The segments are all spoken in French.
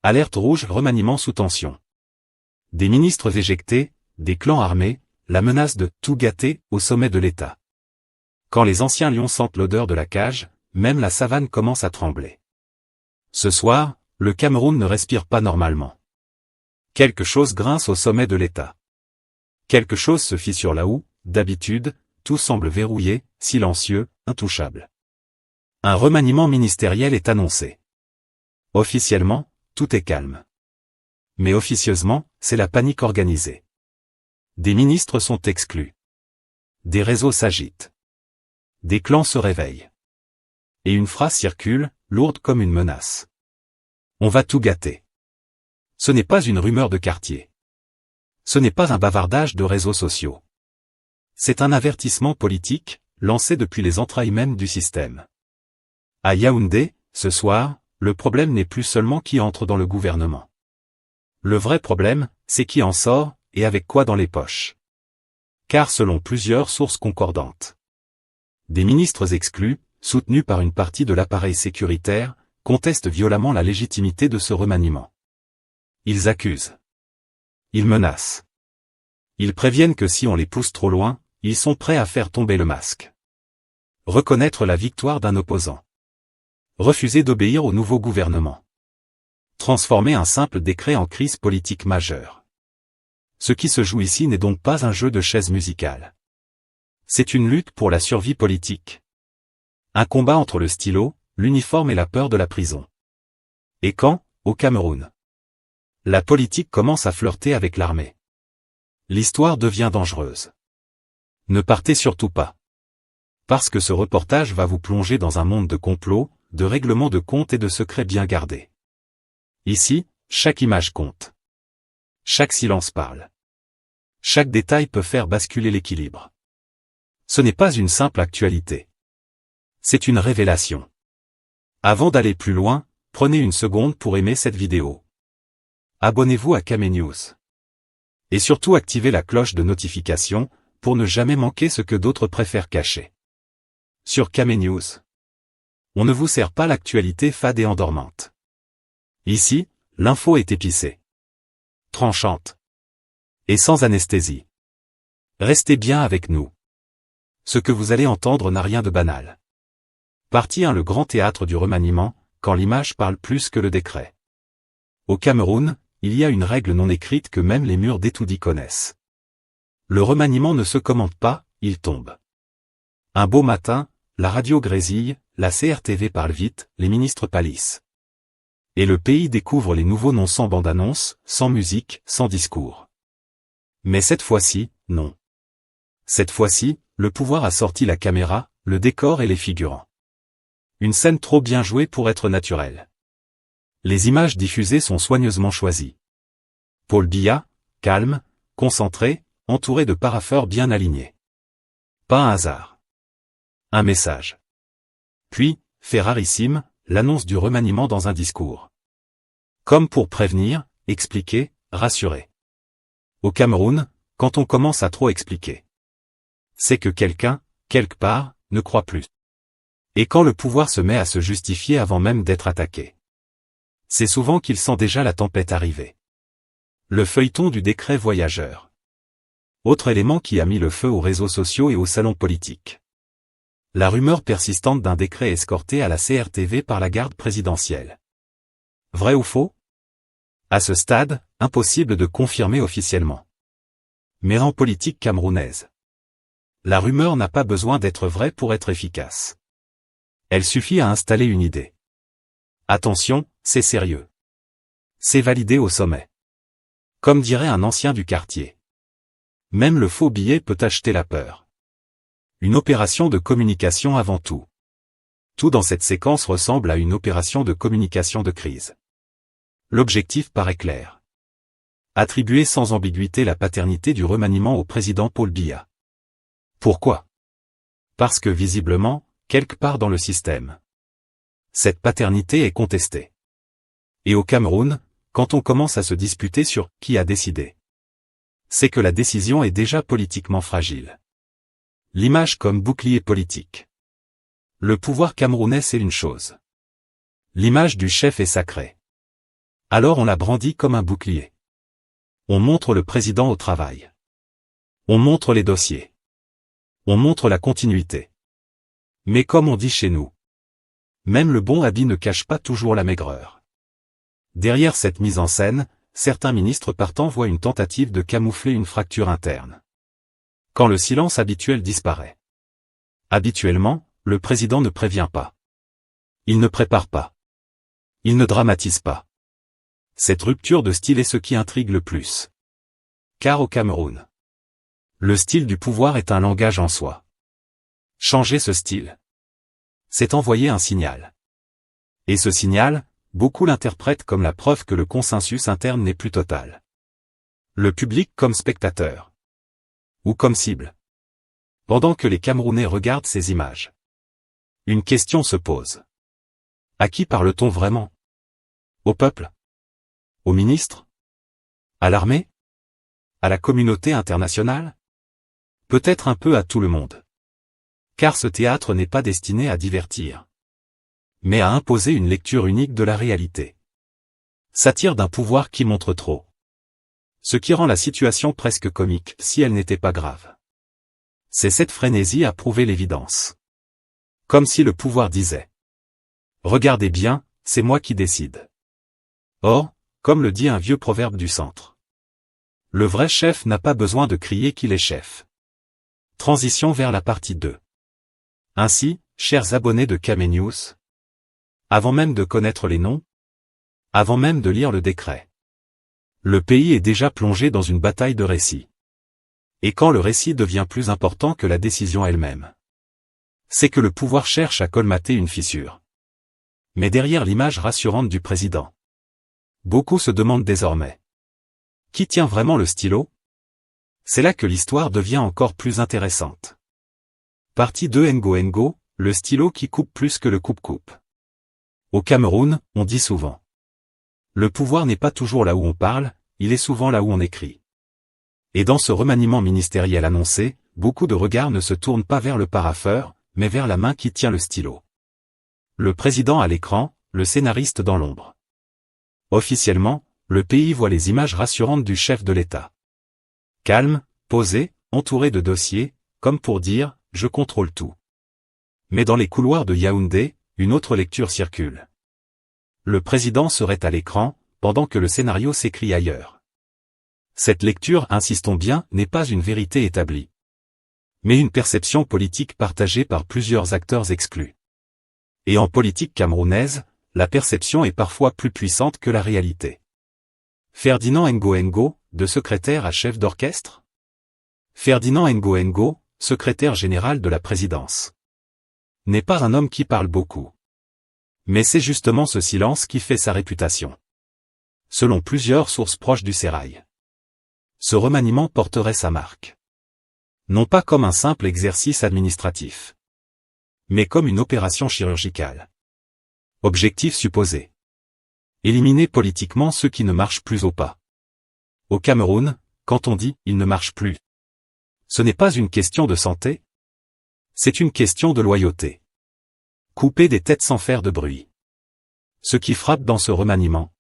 Alerte rouge, remaniement sous tension. Des ministres éjectés, des clans armés, la menace de « tout gâter » au sommet de l'État. Quand les anciens lions sentent l'odeur de la cage, même la savane commence à trembler. Ce soir, le Cameroun ne respire pas normalement. Quelque chose grince au sommet de l'État. Quelque chose se fissure là où, d'habitude, tout semble verrouillé, silencieux, intouchable. Un remaniement ministériel est annoncé. Officiellement, tout est calme. Mais officieusement, c'est la panique organisée. Des ministres sont exclus. Des réseaux s'agitent. Des clans se réveillent. Et une phrase circule, lourde comme une menace. On va tout gâter. Ce n'est pas une rumeur de quartier. Ce n'est pas un bavardage de réseaux sociaux. C'est un avertissement politique, lancé depuis les entrailles même du système. À Yaoundé, ce soir, le problème n'est plus seulement qui entre dans le gouvernement. Le vrai problème, c'est qui en sort, et avec quoi dans les poches. Car selon plusieurs sources concordantes, des ministres exclus, soutenus par une partie de l'appareil sécuritaire, contestent violemment la légitimité de ce remaniement. Ils accusent. Ils menacent. Ils préviennent que si on les pousse trop loin, ils sont prêts à faire tomber le masque. Reconnaître la victoire d'un opposant. Refuser d'obéir au nouveau gouvernement. Transformer un simple décret en crise politique majeure. Ce qui se joue ici n'est donc pas un jeu de chaises musicales. C'est une lutte pour la survie politique. Un combat entre le stylo, l'uniforme et la peur de la prison. Et quand, au Cameroun, la politique commence à flirter avec l'armée, l'histoire devient dangereuse. Ne partez surtout pas. Parce que ce reportage va vous plonger dans un monde de complots, de règlements de comptes et de secrets bien gardés. Ici, chaque image compte. Chaque silence parle. Chaque détail peut faire basculer l'équilibre. Ce n'est pas une simple actualité. C'est une révélation. Avant d'aller plus loin, prenez une seconde pour aimer cette vidéo. Abonnez-vous à Camé News. Et surtout activez la cloche de notification, pour ne jamais manquer ce que d'autres préfèrent cacher. Sur Camé News, on ne vous sert pas l'actualité fade et endormante. Ici, l'info est épicée, tranchante, et sans anesthésie. Restez bien avec nous. Ce que vous allez entendre n'a rien de banal. Partie 1. Le grand théâtre du remaniement, quand l'image parle plus que le décret. Au Cameroun, il y a une règle non écrite que même les murs d'étoudis connaissent. Le remaniement ne se commande pas, il tombe. Un beau matin, la radio grésille, la CRTV parle vite, les ministres pâlissent. Et le pays découvre les nouveaux noms sans bande-annonce, sans musique, sans discours. Mais cette fois-ci, non. Cette fois-ci, le pouvoir a sorti la caméra, le décor et les figurants. Une scène trop bien jouée pour être naturelle. Les images diffusées sont soigneusement choisies. Paul Biya, calme, concentré, entouré de parapheurs bien alignés. Pas un hasard. Un message. Puis, fait rarissime, l'annonce du remaniement dans un discours. Comme pour prévenir, expliquer, rassurer. Au Cameroun, quand on commence à trop expliquer, c'est que quelqu'un, quelque part, ne croit plus. Et quand le pouvoir se met à se justifier avant même d'être attaqué, c'est souvent qu'il sent déjà la tempête arriver. Le feuilleton du décret voyageur. Autre élément qui a mis le feu aux réseaux sociaux et aux salons politiques. La rumeur persistante d'un décret escorté à la CRTV par la garde présidentielle. Vrai ou faux? À ce stade, impossible de confirmer officiellement. Mais en politique camerounaise, la rumeur n'a pas besoin d'être vraie pour être efficace. Elle suffit à installer une idée. Attention, c'est sérieux. C'est validé au sommet. Comme dirait un ancien du quartier. Même le faux billet peut acheter la peur. Une opération de communication avant tout. Tout dans cette séquence ressemble à une opération de communication de crise. L'objectif paraît clair. Attribuer sans ambiguïté la paternité du remaniement au président Paul Biya. Pourquoi? Parce que visiblement, quelque part dans le système, cette paternité est contestée. Et au Cameroun, quand on commence à se disputer sur « qui a décidé », c'est que la décision est déjà politiquement fragile. L'image comme bouclier politique. Le pouvoir camerounais c'est une chose. L'image du chef est sacrée. Alors on la brandit comme un bouclier. On montre le président au travail. On montre les dossiers. On montre la continuité. Mais comme on dit chez nous, même le bon habit ne cache pas toujours la maigreur. Derrière cette mise en scène, certains ministres partants voient une tentative de camoufler une fracture interne. Quand le silence habituel disparaît. Habituellement, le président ne prévient pas. Il ne prépare pas. Il ne dramatise pas. Cette rupture de style est ce qui intrigue le plus. Car au Cameroun, le style du pouvoir est un langage en soi. Changer ce style, c'est envoyer un signal. Et ce signal, beaucoup l'interprètent comme la preuve que le consensus interne n'est plus total. Le public comme spectateur. Ou comme cible. Pendant que les Camerounais regardent ces images. Une question se pose. À qui parle-t-on vraiment? Au peuple? Aux ministres? À l'armée? À la communauté internationale? Peut-être un peu à tout le monde. Car ce théâtre n'est pas destiné à divertir, mais à imposer une lecture unique de la réalité. Satire d'un pouvoir qui montre trop. Ce qui rend la situation presque comique, si elle n'était pas grave. C'est cette frénésie à prouver l'évidence. Comme si le pouvoir disait. Regardez bien, c'est moi qui décide. Or, comme le dit un vieux proverbe du centre. Le vrai chef n'a pas besoin de crier qu'il est chef. Transition vers la partie 2. Ainsi, chers abonnés de Kame News, avant même de connaître les noms, avant même de lire le décret, le pays est déjà plongé dans une bataille de récits. Et quand le récit devient plus important que la décision elle-même, c'est que le pouvoir cherche à colmater une fissure. Mais derrière l'image rassurante du président, beaucoup se demandent désormais. Qui tient vraiment le stylo? C'est là que l'histoire devient encore plus intéressante. Partie 2 Ngo, le stylo qui coupe plus que le coupe-coupe. Au Cameroun, on dit souvent. Le pouvoir n'est pas toujours là où on parle, il est souvent là où on écrit. Et dans ce remaniement ministériel annoncé, beaucoup de regards ne se tournent pas vers le parapheur, mais vers la main qui tient le stylo. Le président à l'écran, le scénariste dans l'ombre. Officiellement, le pays voit les images rassurantes du chef de l'État. Calme, posé, entouré de dossiers, comme pour dire, je contrôle tout. Mais dans les couloirs de Yaoundé, une autre lecture circule. Le président serait à l'écran, pendant que le scénario s'écrit ailleurs. Cette lecture, insistons bien, n'est pas une vérité établie, mais une perception politique partagée par plusieurs acteurs exclus. Et en politique camerounaise, la perception est parfois plus puissante que la réalité. Ferdinand Ngo, de secrétaire à chef d'orchestre? Ferdinand Ngo, secrétaire général de la présidence, n'est pas un homme qui parle beaucoup. Mais c'est justement ce silence qui fait sa réputation. Selon plusieurs sources proches du sérail, ce remaniement porterait sa marque. Non pas comme un simple exercice administratif, mais comme une opération chirurgicale. Objectif supposé. Éliminer politiquement ceux qui ne marchent plus au pas. Au Cameroun, quand on dit « il ne marche plus », ce n'est pas une question de santé, c'est une question de loyauté. Couper des têtes sans faire de bruit. Ce qui frappe dans ce remaniement,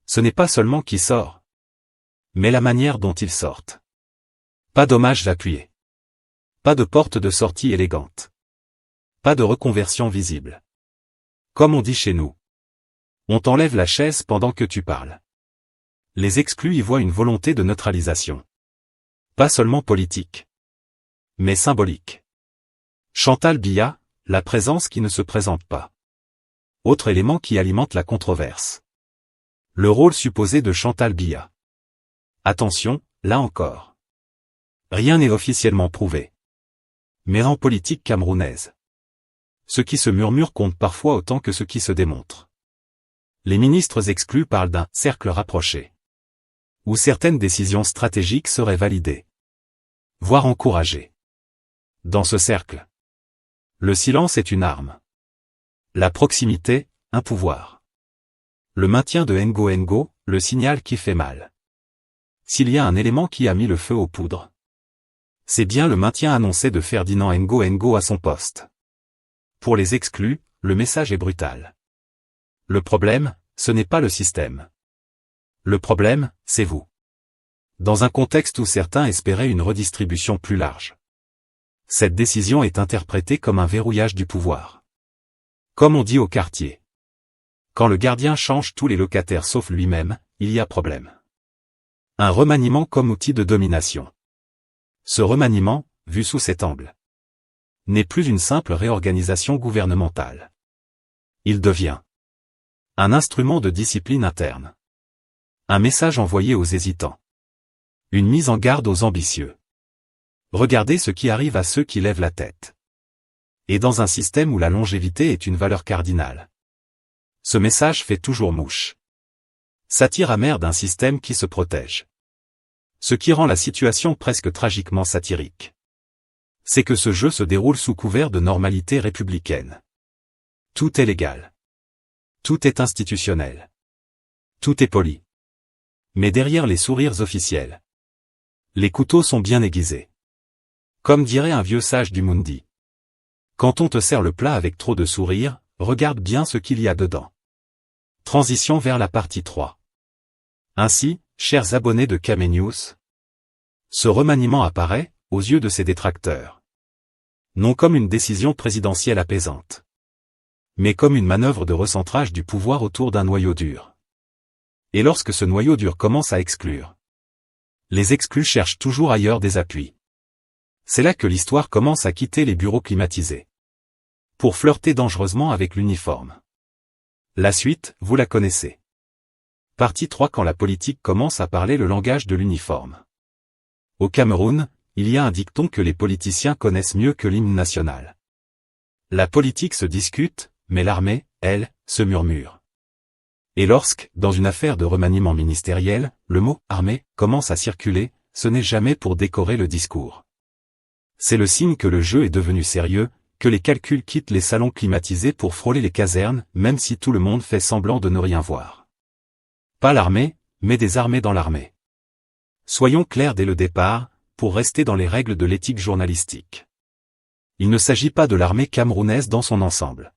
ce n'est pas seulement qui sort, mais la manière dont ils sortent. Pas d'hommage appuyé. Pas de porte de sortie élégante. Pas de reconversion visible. Comme on dit chez nous. On t'enlève la chaise pendant que tu parles. Les exclus y voient une volonté de neutralisation. Pas seulement politique, mais symbolique. Chantal Biya, la présence qui ne se présente pas. Autre élément qui alimente la controverse. Le rôle supposé de Chantal Biya. Attention, là encore. Rien n'est officiellement prouvé. Mais en politique camerounaise, ce qui se murmure compte parfois autant que ce qui se démontre. Les ministres exclus parlent d'un « cercle rapproché », où certaines décisions stratégiques seraient validées, voire encouragées. Dans ce cercle, le silence est une arme. La proximité, un pouvoir. Le maintien de Ngo, le signal qui fait mal. S'il y a un élément qui a mis le feu aux poudres, c'est bien le maintien annoncé de Ferdinand Ngo à son poste. Pour les exclus, le message est brutal. Le problème, ce n'est pas le système, Le problème, c'est vous. Dans un contexte où certains espéraient une redistribution plus large. Cette décision est interprétée comme un verrouillage du pouvoir. Comme on dit au quartier. Quand le gardien change tous les locataires sauf lui-même, il y a problème. Un remaniement comme outil de domination. Ce remaniement, vu sous cet angle, n'est plus une simple réorganisation gouvernementale. Il devient un instrument de discipline interne. Un message envoyé aux hésitants. Une mise en garde aux ambitieux. Regardez ce qui arrive à ceux qui lèvent la tête. Et dans un système où la longévité est une valeur cardinale. Ce message fait toujours mouche. Satire amère d'un système qui se protège. Ce qui rend la situation presque tragiquement satirique. C'est que ce jeu se déroule sous couvert de normalité républicaine. Tout est légal. Tout est institutionnel. Tout est poli. Mais derrière les sourires officiels, les couteaux sont bien aiguisés. Comme dirait un vieux sage du Mundi. Quand on te sert le plat avec trop de sourire, regarde bien ce qu'il y a dedans. Transition vers la partie 3. Ainsi, chers abonnés de Kame News, ce remaniement apparaît, aux yeux de ses détracteurs, non comme une décision présidentielle apaisante, mais comme une manœuvre de recentrage du pouvoir autour d'un noyau dur. Et lorsque ce noyau dur commence à exclure, les exclus cherchent toujours ailleurs des appuis. C'est là que l'histoire commence à quitter les bureaux climatisés. Pour flirter dangereusement avec l'uniforme. La suite, vous la connaissez. Partie 3. Quand la politique commence à parler le langage de l'uniforme. Au Cameroun, il y a un dicton que les politiciens connaissent mieux que l'hymne national. La politique se discute, mais l'armée, elle, se murmure. Et lorsque, dans une affaire de remaniement ministériel, le mot « armée » commence à circuler, ce n'est jamais pour décorer le discours. C'est le signe que le jeu est devenu sérieux, que les calculs quittent les salons climatisés pour frôler les casernes, même si tout le monde fait semblant de ne rien voir. Pas l'armée, mais des armées dans l'armée. Soyons clairs dès le départ, pour rester dans les règles de l'éthique journalistique. Il ne s'agit pas de l'armée camerounaise dans son ensemble.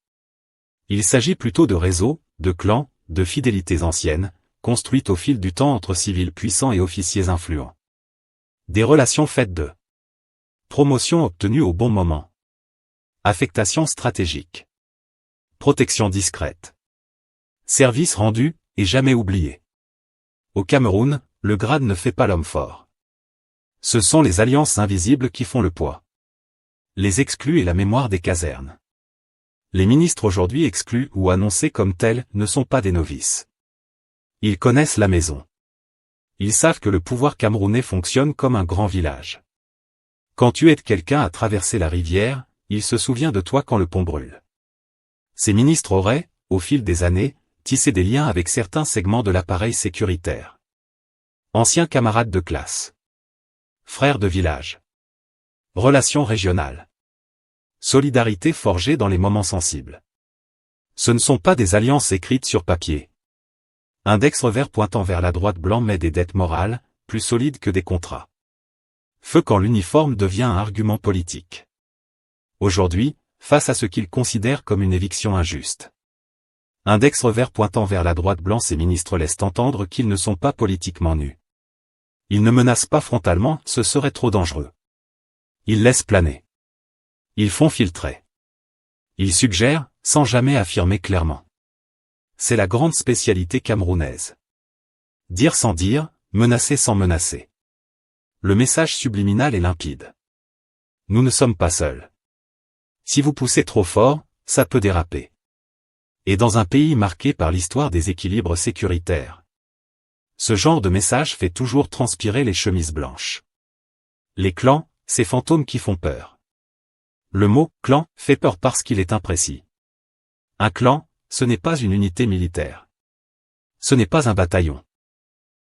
Il s'agit plutôt de réseaux, de clans, de fidélités anciennes, construites au fil du temps entre civils puissants et officiers influents. Des relations faites de promotion obtenue au bon moment. Affectation stratégique. Protection discrète. Service rendu, et jamais oublié. Au Cameroun, le grade ne fait pas l'homme fort. Ce sont les alliances invisibles qui font le poids. Les exclus et la mémoire des casernes. Les ministres aujourd'hui exclus ou annoncés comme tels ne sont pas des novices. Ils connaissent la maison. Ils savent que le pouvoir camerounais fonctionne comme un grand village. Quand tu aides quelqu'un à traverser la rivière, il se souvient de toi quand le pont brûle. Ces ministres auraient, au fil des années, tissé des liens avec certains segments de l'appareil sécuritaire. Anciens camarades de classe. Frères de village. Relations régionales. Solidarité forgée dans les moments sensibles. Ce ne sont pas des alliances écrites sur papier. Index revers pointant vers la droite blanc met des dettes morales, plus solides que des contrats. Feu quand l'uniforme devient un argument politique. Aujourd'hui, face à ce qu'ils considèrent comme une éviction injuste. Index revers pointant vers la droite blanc, ces ministres laissent entendre qu'ils ne sont pas politiquement nus. Ils ne menacent pas frontalement, ce serait trop dangereux. Ils laissent planer. Ils font filtrer. Ils suggèrent, sans jamais affirmer clairement. C'est la grande spécialité camerounaise. Dire sans dire, menacer sans menacer. Le message subliminal est limpide. Nous ne sommes pas seuls. Si vous poussez trop fort, ça peut déraper. Et dans un pays marqué par l'histoire des équilibres sécuritaires, ce genre de message fait toujours transpirer les chemises blanches. Les clans, ces fantômes qui font peur. Le mot « clan » fait peur parce qu'il est imprécis. Un clan, ce n'est pas une unité militaire. Ce n'est pas un bataillon.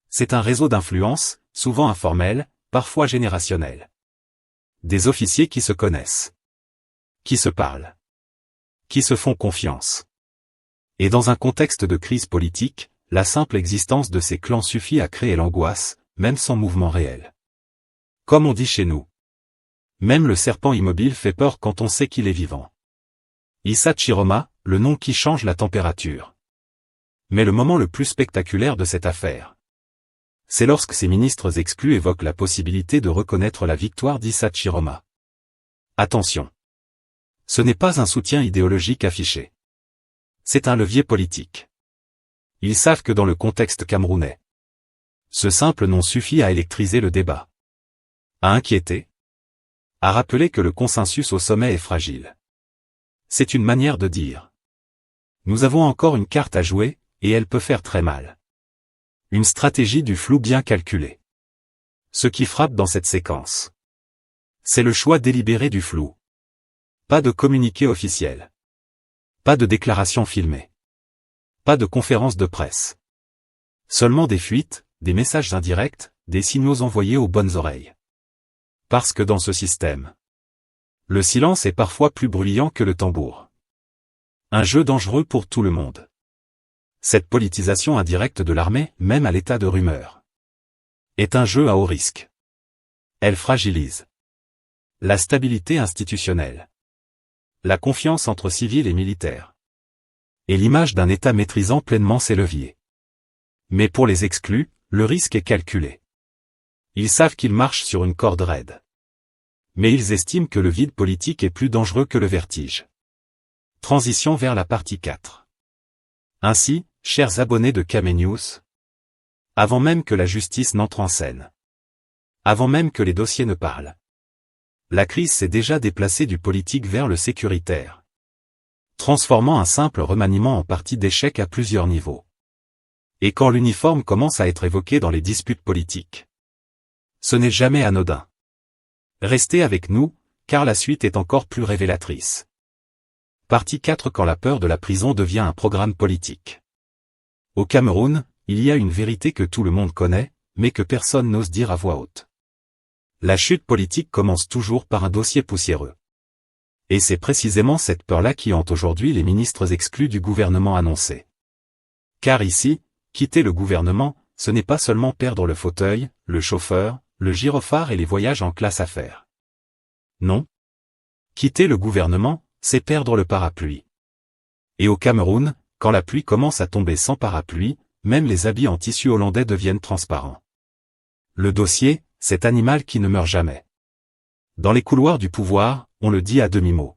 C'est un réseau d'influence, souvent informel, parfois générationnel. Des officiers qui se connaissent. Qui se parlent. Qui se font confiance. Et dans un contexte de crise politique, la simple existence de ces clans suffit à créer l'angoisse, même sans mouvement réel. Comme on dit chez nous. Même le serpent immobile fait peur quand on sait qu'il est vivant. Issa Chiroma, le nom qui change la température. Mais le moment le plus spectaculaire de cette affaire, C'est lorsque ces ministres exclus évoquent la possibilité de reconnaître la victoire d'Issa Chiroma. Attention! Ce n'est pas un soutien idéologique affiché. C'est un levier politique. Ils savent que dans le contexte camerounais, ce simple nom suffit à électriser le débat, à inquiéter, à rappeler que le consensus au sommet est fragile. C'est une manière de dire: nous avons encore une carte à jouer, et elle peut faire très mal. Une stratégie du flou bien calculée. Ce qui frappe dans cette séquence, c'est le choix délibéré du flou. Pas de communiqué officiel. Pas de déclaration filmée. Pas de conférence de presse. Seulement des fuites, des messages indirects, des signaux envoyés aux bonnes oreilles. Parce que dans ce système, le silence est parfois plus bruyant que le tambour. Un jeu dangereux pour tout le monde. Cette politisation indirecte de l'armée, même à l'état de rumeur, est un jeu à haut risque. Elle fragilise la stabilité institutionnelle, la confiance entre civils et militaires, et l'image d'un État maîtrisant pleinement ses leviers. Mais pour les exclus, le risque est calculé. Ils savent qu'ils marchent sur une corde raide. Mais ils estiment que le vide politique est plus dangereux que le vertige. Transition vers la partie 4. Ainsi, chers abonnés de Kame News, avant même que la justice n'entre en scène, avant même que les dossiers ne parlent, la crise s'est déjà déplacée du politique vers le sécuritaire, transformant un simple remaniement en partie d'échec à plusieurs niveaux. Et quand l'uniforme commence à être évoqué dans les disputes politiques, ce n'est jamais anodin. Restez avec nous, car la suite est encore plus révélatrice. Partie 4. Quand la peur de la prison devient un programme politique. Au Cameroun, il y a une vérité que tout le monde connaît, mais que personne n'ose dire à voix haute. La chute politique commence toujours par un dossier poussiéreux. Et c'est précisément cette peur-là qui hante aujourd'hui les ministres exclus du gouvernement annoncé. Car ici, quitter le gouvernement, ce n'est pas seulement perdre le fauteuil, le chauffeur, le gyrophare et les voyages en classe à faire. Non. Quitter le gouvernement, c'est perdre le parapluie. Et au Cameroun, quand la pluie commence à tomber sans parapluie, même les habits en tissu hollandais deviennent transparents. Le dossier, cet animal qui ne meurt jamais. Dans les couloirs du pouvoir, on le dit à demi-mot.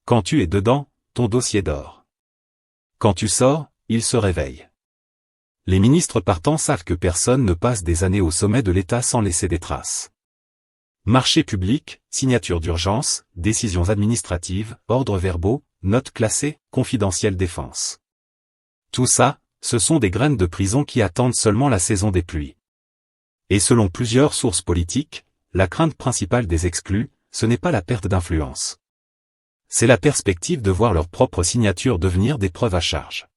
Quand tu es dedans, ton dossier dort. Quand tu sors, il se réveille. Les ministres partants savent que personne ne passe des années au sommet de l'État sans laisser des traces. Marchés publics, signatures d'urgence, décisions administratives, ordres verbaux, notes classées, confidentielles défense. Tout ça, ce sont des graines de prison qui attendent seulement la saison des pluies. Et selon plusieurs sources politiques, la crainte principale des exclus, ce n'est pas la perte d'influence. C'est la perspective de voir leur propre signature devenir des preuves à charge.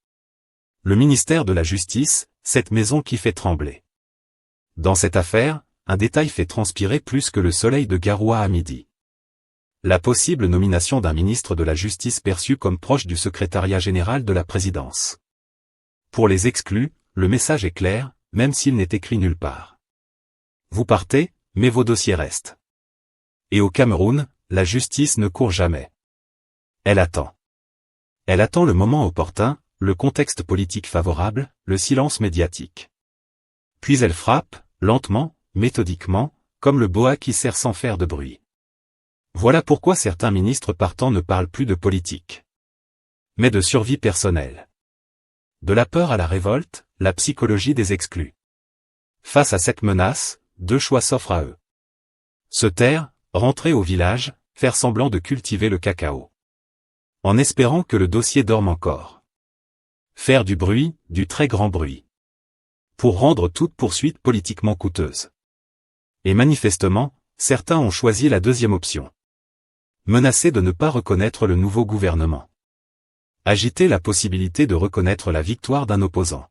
Le ministère de la Justice, cette maison qui fait trembler. Dans cette affaire, un détail fait transpirer plus que le soleil de Garoua à midi. La possible nomination d'un ministre de la Justice perçu comme proche du secrétariat général de la présidence. Pour les exclus, le message est clair, même s'il n'est écrit nulle part. Vous partez, mais vos dossiers restent. Et au Cameroun, la justice ne court jamais. Elle attend. Elle attend le moment opportun, le contexte politique favorable, le silence médiatique. Puis elle frappe, lentement, méthodiquement, comme le boa qui serre sans faire de bruit. Voilà pourquoi certains ministres partants ne parlent plus de politique, mais de survie personnelle. De la peur à la révolte, la psychologie des exclus. Face à cette menace, deux choix s'offrent à eux. Se taire, rentrer au village, faire semblant de cultiver le cacao. En espérant que le dossier dorme encore. Faire du bruit, du très grand bruit. Pour rendre toute poursuite politiquement coûteuse. Et manifestement, certains ont choisi la deuxième option. Menacer de ne pas reconnaître le nouveau gouvernement. Agiter la possibilité de reconnaître la victoire d'un opposant.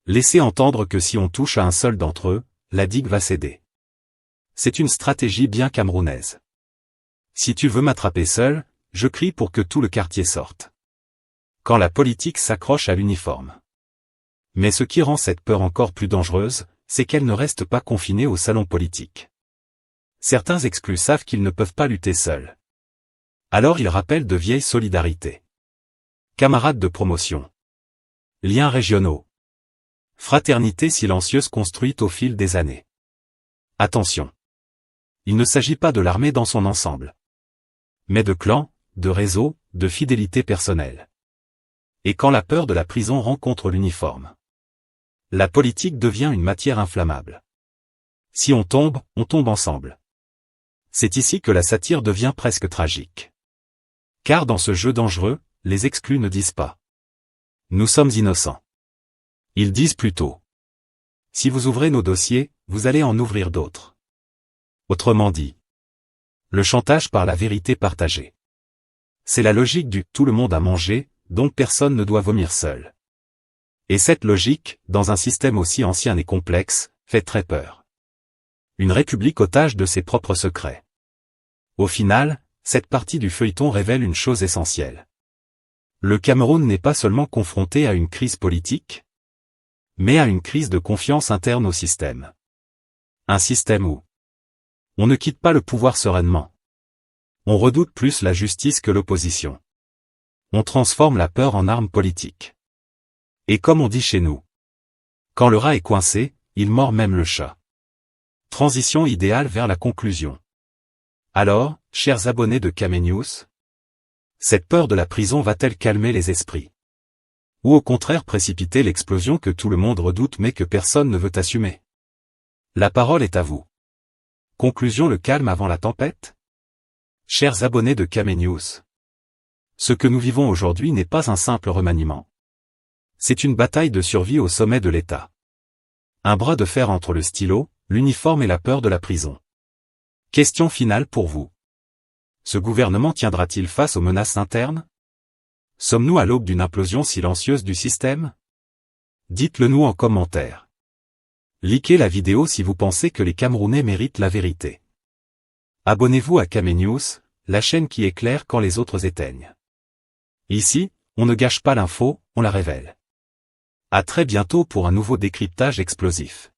Laisser entendre que si on touche à un seul d'entre eux, la digue va céder. C'est une stratégie bien camerounaise. Si tu veux m'attraper seul, je crie pour que tout le quartier sorte. Quand la politique s'accroche à l'uniforme. Mais ce qui rend cette peur encore plus dangereuse, c'est qu'elle ne reste pas confinée au salon politique. Certains exclus savent qu'ils ne peuvent pas lutter seuls. Alors ils rappellent de vieilles solidarités. Camarades de promotion. Liens régionaux. Fraternité silencieuse construite au fil des années. Attention. Il ne s'agit pas de l'armée dans son ensemble, mais de clans, de réseaux, de fidélité personnelle. Et quand la peur de la prison rencontre l'uniforme, la politique devient une matière inflammable. Si on tombe ensemble. C'est ici que la satire devient presque tragique. Car dans ce jeu dangereux, les exclus ne disent pas « Nous sommes innocents ». Ils disent plutôt « Si vous ouvrez nos dossiers, vous allez en ouvrir d'autres ». Autrement dit, le chantage par la vérité partagée. C'est la logique du « tout le monde a mangé », donc personne ne doit vomir seul. Et cette logique, dans un système aussi ancien et complexe, fait très peur. Une république otage de ses propres secrets. Au final, cette partie du feuilleton révèle une chose essentielle. Le Cameroun n'est pas seulement confronté à une crise politique, mais à une crise de confiance interne au système. Un système où on ne quitte pas le pouvoir sereinement. On redoute plus la justice que l'opposition. On transforme la peur en arme politique. Et comme on dit chez nous, quand le rat est coincé, il mord même le chat. Transition idéale vers la conclusion. Alors, chers abonnés de Kame News, cette peur de la prison va-t-elle calmer les esprits? Ou au contraire précipiter l'explosion que tout le monde redoute mais que personne ne veut assumer? La parole est à vous. Conclusion: le calme avant la tempête? Chers abonnés de Kame News, ce que nous vivons aujourd'hui n'est pas un simple remaniement. C'est une bataille de survie au sommet de l'État. Un bras de fer entre le stylo, l'uniforme et la peur de la prison. Question finale pour vous. Ce gouvernement tiendra-t-il face aux menaces internes? Sommes-nous à l'aube d'une implosion silencieuse du système? Dites-le nous en commentaire. Likez la vidéo si vous pensez que les Camerounais méritent la vérité. Abonnez-vous à Kame News, la chaîne qui éclaire quand les autres éteignent. Ici, on ne gâche pas l'info, on la révèle. À très bientôt pour un nouveau décryptage explosif.